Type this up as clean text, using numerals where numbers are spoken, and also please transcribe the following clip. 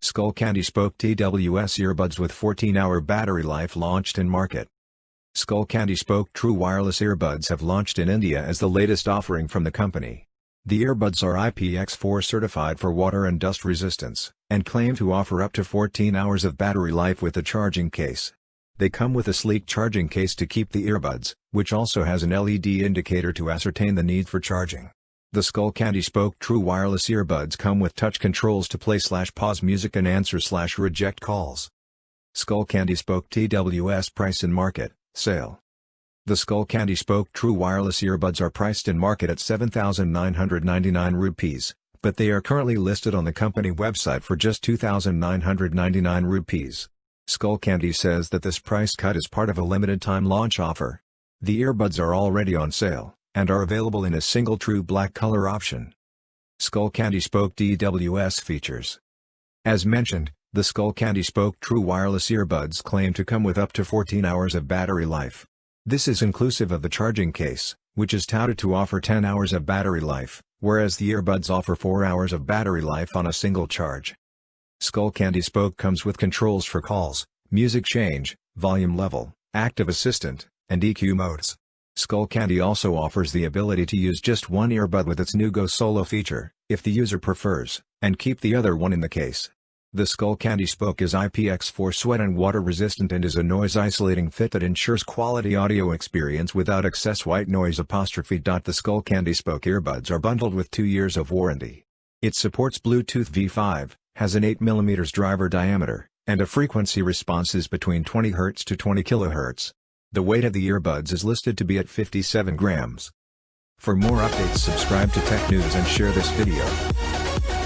Skullcandy Spoke TWS Earbuds with 14-hour battery life launched in market. Skullcandy Spoke True Wireless Earbuds have launched in India as the latest offering from the company. The earbuds are IPX4 certified for water and dust resistance, and claim to offer up to 14 hours of battery life with a charging case. They come with a sleek charging case to keep the earbuds, which also has an LED indicator to ascertain the need for charging. The Skullcandy Spoke True Wireless Earbuds come with touch controls to play/pause music and answer/reject calls. Skullcandy Spoke TWS price in market, sale. The Skullcandy Spoke True Wireless Earbuds are priced in market at 7,999 rupees, but they are currently listed on the company website for just 2,999 rupees. Skullcandy says that this price cut is part of a limited-time launch offer. The earbuds are already on sale, and are available in a single true black color option. Skullcandy Spoke TWS features. As mentioned, the Skullcandy Spoke True Wireless Earbuds claim to come with up to 14 hours of battery life. This is inclusive of the charging case, which is touted to offer 10 hours of battery life, whereas the earbuds offer 4 hours of battery life on a single charge. Skullcandy Spoke comes with controls for calls, music change, volume level, active assistant, and EQ modes. Skullcandy also offers the ability to use just one earbud with its new Go Solo feature, if the user prefers, and keep the other one in the case. The Skullcandy Spoke is IPX4 sweat and water resistant and is a noise-isolating fit that ensures quality audio experience without excess white noise. The Skullcandy Spoke earbuds are bundled with 2 years of warranty. It supports Bluetooth V5, has an 8mm driver diameter, and a frequency response is between 20 Hz to 20 kHz. The weight of the earbuds is listed to be at 57 grams. For more updates, subscribe to Tech News and share this video.